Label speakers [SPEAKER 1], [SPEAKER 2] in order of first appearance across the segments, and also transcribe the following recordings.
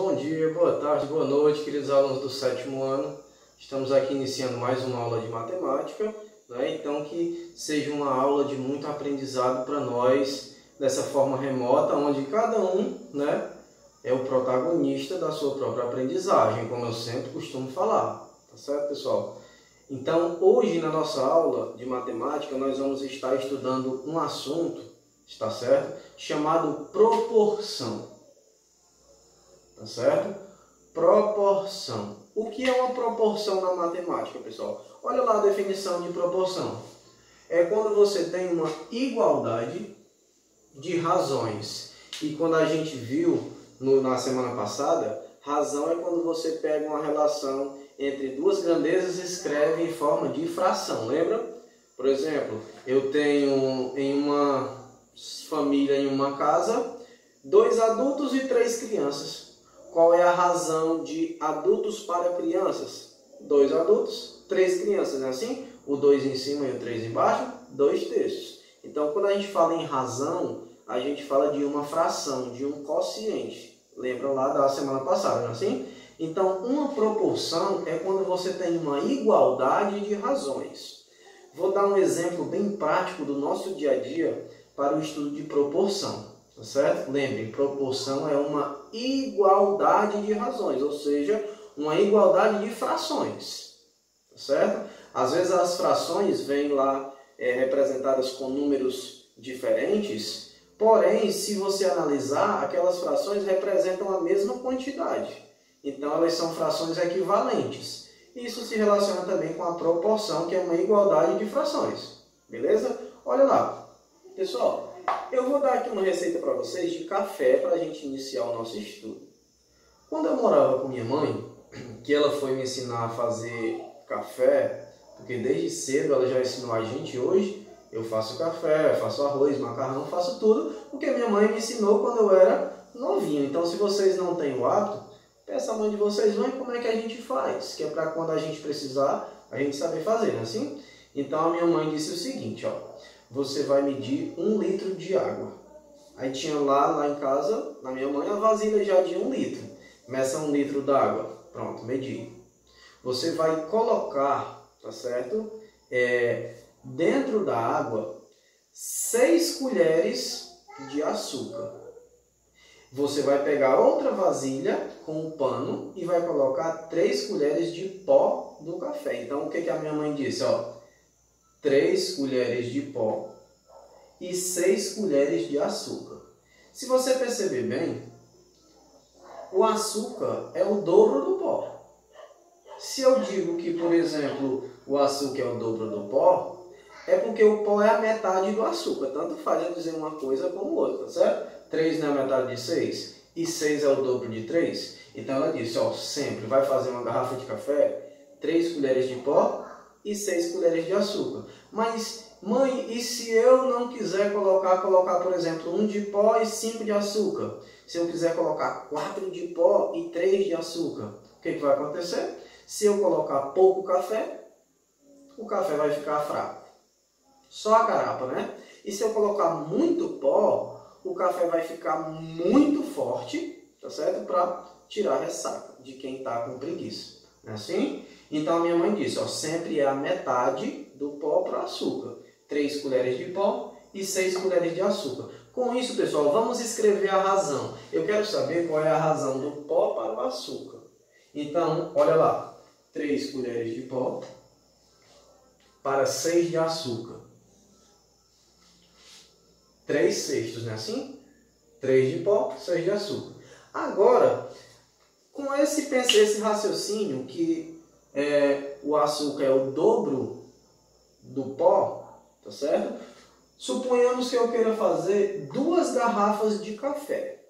[SPEAKER 1] Bom dia, boa tarde, boa noite, queridos alunos do 7º ano. Estamos aqui iniciando mais uma aula de matemática, né? Então que seja uma aula de muito aprendizado para nós, dessa forma remota, onde cada um, né, é o protagonista da sua própria aprendizagem, como eu sempre costumo falar, tá certo, pessoal? Então, hoje na nossa aula de matemática, nós vamos estar estudando um assunto, está certo? Chamado proporção. Tá certo? Proporção. O que é uma proporção na matemática, pessoal? Olha lá a definição de proporção. É quando você tem uma igualdade de razões. E quando a gente viu na semana passada, razão é quando você pega uma relação entre duas grandezas e escreve em forma de fração. Lembra? Por exemplo, eu tenho em uma família, em uma casa, 2 adultos e 3 crianças. Qual é a razão de adultos para crianças? 2 adultos, 3 crianças, não é assim? O 2 em cima e o 3 embaixo, 2 terços. Então, quando a gente fala em razão, a gente fala de uma fração, de um quociente. Lembra lá da semana passada, não é assim? Então, uma proporção é quando você tem uma igualdade de razões. Vou dar um exemplo bem prático do nosso dia a dia para o estudo de proporção. Tá certo? Lembrem, proporção é uma igualdade de razões, ou seja, uma igualdade de frações. Tá certo? Às vezes as frações vêm lá representadas com números diferentes, porém, se você analisar, aquelas frações representam a mesma quantidade. Então, elas são frações equivalentes. Isso se relaciona também com a proporção, que é uma igualdade de frações. Beleza? Olha lá. Pessoal, eu vou dar aqui uma receita para vocês de café para a gente iniciar o nosso estudo. Quando eu morava com minha mãe, que ela foi me ensinar a fazer café, porque desde cedo ela já ensinou a gente, hoje eu faço café, faço arroz, macarrão, faço tudo, porque minha mãe me ensinou quando eu era novinho. Então, se vocês não têm o hábito, peça a mãe de vocês, mãe, como é que a gente faz? Que é para quando a gente precisar, a gente saber fazer, não é assim? Então, a minha mãe disse o seguinte, ó. Você vai medir 1 litro de água. Aí tinha lá em casa, na minha mãe, a vasilha já de 1 litro. Meça 1 litro d'água. Pronto, medi. Você vai colocar, tá certo? Dentro da água, 6 colheres de açúcar. Você vai pegar outra vasilha com um pano e vai colocar 3 colheres de pó do café. Então, o que a minha mãe disse? Ó, 3 colheres de pó e 6 colheres de açúcar. Se você perceber bem, o açúcar é o dobro do pó. Se eu digo que, por exemplo, o açúcar é o dobro do pó, é porque o pó é a metade do açúcar. Tanto faz eu dizer uma coisa como outra, certo? 3 não é a metade de 6 e 6 é o dobro de 3. Então ela disse, ó, sempre vai fazer uma garrafa de café, 3 colheres de pó e 6 colheres de açúcar. Mas, mãe, e se eu não quiser colocar, por exemplo, 1 de pó e 5 de açúcar? Se eu quiser colocar 4 de pó e 3 de açúcar, o que vai acontecer? Se eu colocar pouco café, o café vai ficar fraco. Só a garapa, né? E se eu colocar muito pó, o café vai ficar muito forte, tá certo? Para tirar a ressaca de quem está com preguiça. Não é assim? Então, a minha mãe disse, ó, sempre é a metade do pó para o açúcar. 3 colheres de pó e 6 colheres de açúcar. Com isso, pessoal, vamos escrever a razão. Eu quero saber qual é a razão do pó para o açúcar. Então, olha lá. 3 colheres de pó para 6 de açúcar. 3 sextos, não é assim? 3 de pó, 6 de açúcar. Agora, com esse raciocínio que o açúcar é o dobro do pó, tá certo? Suponhamos que eu queira fazer 2 garrafas de café,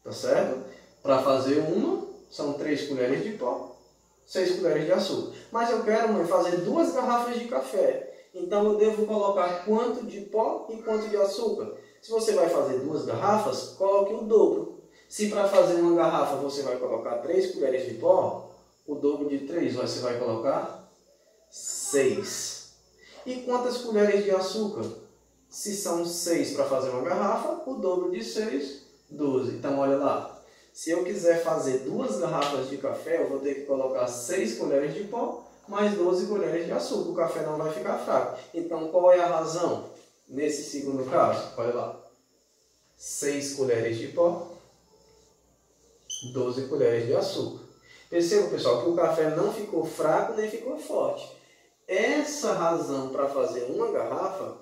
[SPEAKER 1] tá certo? Para fazer uma, são 3 colheres de pó, 6 colheres de açúcar. Mas eu quero, mãe, fazer 2 garrafas de café. Então eu devo colocar quanto de pó e quanto de açúcar? Se você vai fazer 2 garrafas, coloque o dobro. Se para fazer uma garrafa você vai colocar 3 colheres de pó, o dobro de 3 você vai colocar 6. E quantas colheres de açúcar? Se são 6 para fazer uma garrafa, o dobro de 6, 12. Então olha lá. Se eu quiser fazer 2 garrafas de café, eu vou ter que colocar 6 colheres de pó mais 12 colheres de açúcar. O café não vai ficar fraco. Então, qual é a razão nesse segundo caso? Olha lá. 6 colheres de pó, 12 colheres de açúcar. Perceba, pessoal, que o café não ficou fraco nem ficou forte. Essa razão para fazer uma garrafa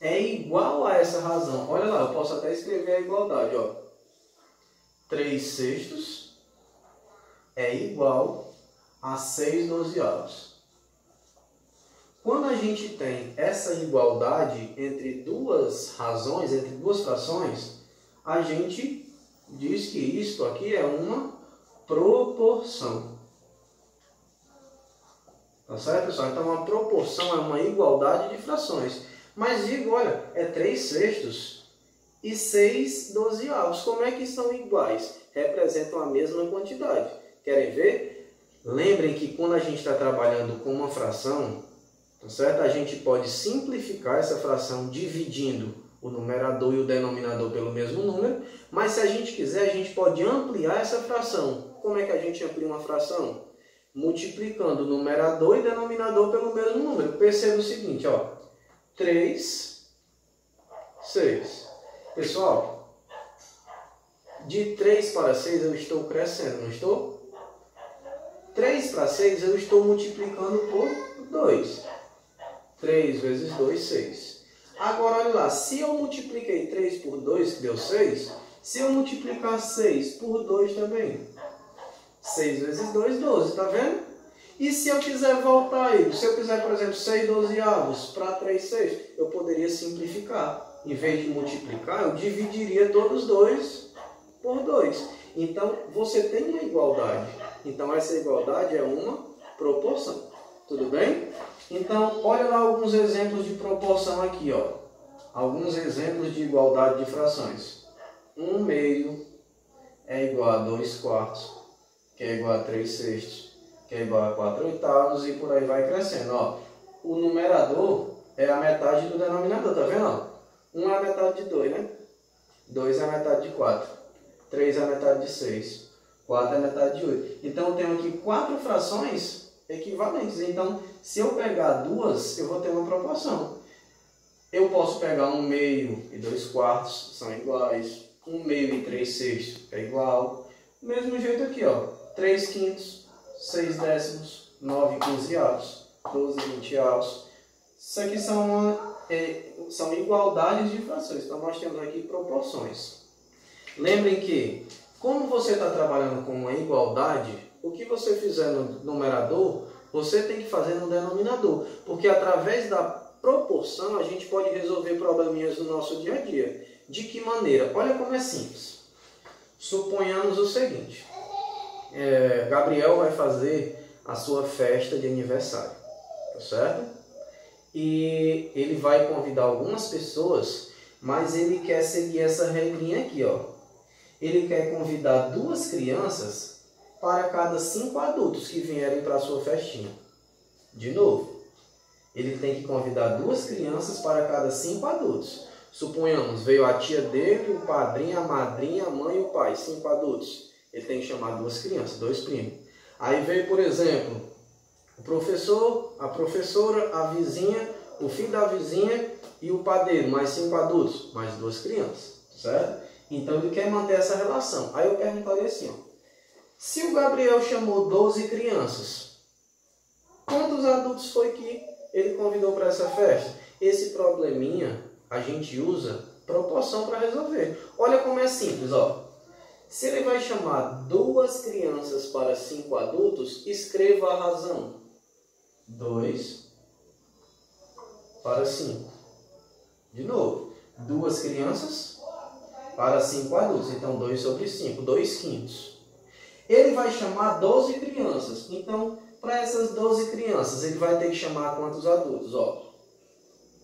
[SPEAKER 1] é igual a essa razão. Olha lá, eu posso até escrever a igualdade. Ó. 3/6 é igual a 6/12. Quando a gente tem essa igualdade entre duas razões, entre duas frações, a gente diz que isto aqui é uma proporção. Tá certo, pessoal? Então, uma proporção é uma igualdade de frações. Mas digo, olha, é 3/6 e 6/12. Como é que são iguais? Representam a mesma quantidade. Querem ver? Lembrem que quando a gente está trabalhando com uma fração, tá certo? A gente pode simplificar essa fração dividindo o numerador e o denominador pelo mesmo número, mas se a gente quiser, a gente pode ampliar essa fração. Como é que a gente amplia uma fração? Multiplicando o numerador e denominador pelo mesmo número. Perceba o seguinte, ó. 3, 6. Pessoal, de 3 para 6 eu estou crescendo, não estou? 3 para 6 eu estou multiplicando por 2. 3 vezes 2, 6. Agora, olha lá, se eu multipliquei 3 por 2, que deu 6, se eu multiplicar 6 por 2 também, 6 vezes 2, 12, tá vendo? E se eu quiser voltar aí, se eu quiser, por exemplo, 6/12 para 3/6, eu poderia simplificar. Em vez de multiplicar, eu dividiria todos os 2 por 2. Então, você tem uma igualdade. Então, essa igualdade é uma proporção. Tudo bem? Então, olha lá alguns exemplos de proporção aqui, ó. Alguns exemplos de igualdade de frações. 1/2 é igual a 2/4, que é igual a 3/6, que é igual a 4/8 e por aí vai crescendo, ó. O numerador é a metade do denominador, tá vendo? Ó? 1 é a metade de 2, né? 2 é a metade de 4. 3 é a metade de 6. 4 é a metade de 8. Então, eu tenho aqui 4 frações equivalentes. Então, se eu pegar 2, eu vou ter uma proporção. Eu posso pegar 1/2 e 2/4, são iguais. 1/2 e 3/6 é igual. Do mesmo jeito aqui, ó. 3/5, 6/10, 9/15, 12/20. Isso aqui são igualdades de frações. Então, nós temos aqui proporções. Lembrem que, como você está trabalhando com uma igualdade, o que você fizer no numerador, você tem que fazer no denominador. Porque através da proporção, a gente pode resolver probleminhas do nosso dia a dia. De que maneira? Olha como é simples. Suponhamos o seguinte. Gabriel vai fazer a sua festa de aniversário. Tá certo? E ele vai convidar algumas pessoas, mas ele quer seguir essa regrinha aqui, ó. Ele quer convidar 2 crianças para cada 5 adultos que vierem para a sua festinha. De novo, ele tem que convidar 2 crianças para cada 5 adultos. Suponhamos, veio a tia dele, o padrinho, a madrinha, a mãe e o pai, 5 adultos. Ele tem que chamar 2 crianças, 2 primos. Aí veio, por exemplo, o professor, a professora, a vizinha, o filho da vizinha e o padeiro, mais 5 adultos, mais 2 crianças, certo? Então ele quer manter essa relação. Aí eu perguntaria assim, ó, se o Gabriel chamou 12 crianças, quantos adultos foi que ele convidou para essa festa? Esse probleminha a gente usa proporção para resolver. Olha como é simples, ó. Se ele vai chamar 2 crianças para 5 adultos, escreva a razão. 2 para 5. De novo, 2 crianças para 5 adultos. Então, 2 sobre 5, 2/5. Ele vai chamar 12 crianças. Então, para essas 12 crianças, ele vai ter que chamar quantos adultos? Ó,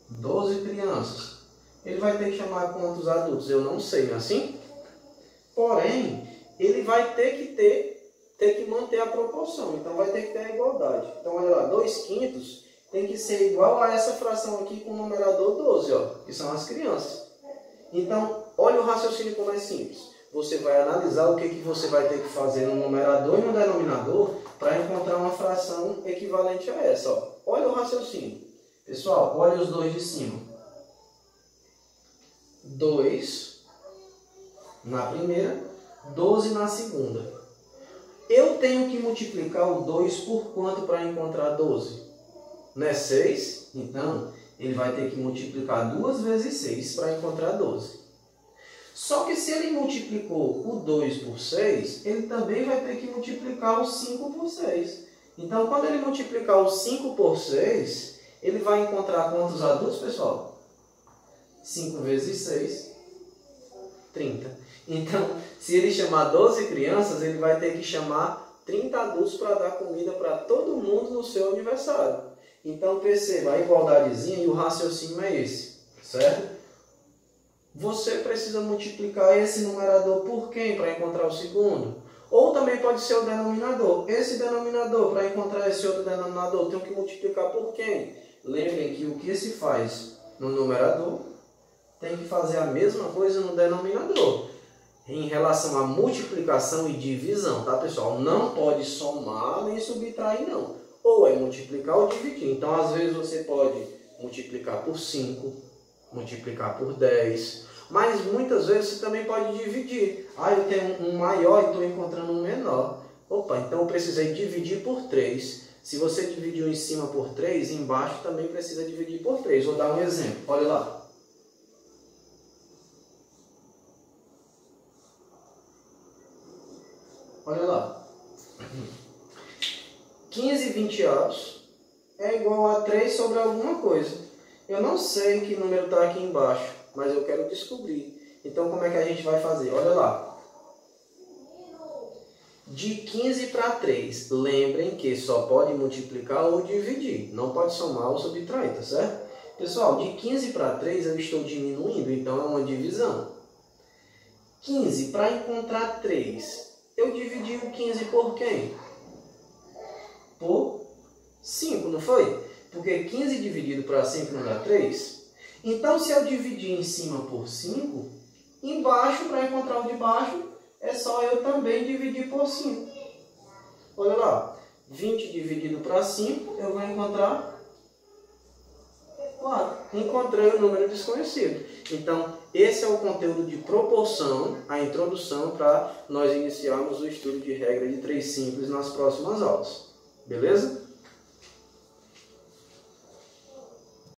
[SPEAKER 1] 12 crianças. Ele vai ter que chamar quantos adultos? Eu não sei, não é assim? Porém, ele vai ter que manter a proporção. Então, vai ter que ter a igualdade. Então, olha lá, 2/5 tem que ser igual a essa fração aqui com o numerador 12, ó, que são as crianças. Então, olha o raciocínio como é simples. você vai analisar o que você vai ter que fazer no numerador e no denominador para encontrar uma fração equivalente a essa. Ó. Olha o raciocínio. Pessoal, olha os dois de cima. 2 na primeira, 12 na segunda. Eu tenho que multiplicar o 2 por quanto para encontrar 12? Não é 6? Então, ele vai ter que multiplicar 2 vezes 6 para encontrar 12. Só que se ele multiplicou o 2 por 6, ele também vai ter que multiplicar o 5 por 6. Então, quando ele multiplicar o 5 por 6, ele vai encontrar quantos adultos, pessoal? 5 vezes 6, 30. Então, se ele chamar 12 crianças, ele vai ter que chamar 30 adultos para dar comida para todo mundo no seu aniversário. Então, perceba a igualdadezinha e o raciocínio é esse, certo? Você precisa multiplicar esse numerador por quem para encontrar o segundo? Ou também pode ser o denominador. Esse denominador, para encontrar esse outro denominador, tem que multiplicar por quem? Lembrem que o que se faz no numerador tem que fazer a mesma coisa no denominador. Em relação à multiplicação e divisão, tá, pessoal? Não pode somar nem subtrair, não. Ou é multiplicar ou dividir. Então, às vezes, você pode multiplicar por 5, multiplicar por 10, mas muitas vezes você também pode dividir. Ah, eu tenho um maior e estou encontrando um menor. Opa, então eu precisei dividir por 3. Se você dividiu em cima por 3, embaixo também precisa dividir por 3. Vou dar um exemplo. Olha lá. Olha lá. 15 20avos é igual a 3 sobre alguma coisa. Eu não sei que número está aqui embaixo, mas eu quero descobrir. Então, como é que a gente vai fazer? Olha lá. De 15 para 3. Lembrem que só pode multiplicar ou dividir. Não pode somar ou subtrair, tá certo? Pessoal, de 15 para 3 eu estou diminuindo, então é uma divisão. 15 para encontrar 3. Eu dividi o 15 por quem? Por 5, não foi? Porque 15 dividido para 5 não dá 3. Então, se eu dividir em cima por 5, embaixo, para encontrar o de baixo, é só eu também dividir por 5. Olha lá. 20 dividido para 5, eu vou encontrar 4. Encontrei o número desconhecido. Então, esse é o conteúdo de proporção, a introdução para nós iniciarmos o estudo de regra de 3 simples nas próximas aulas. Beleza?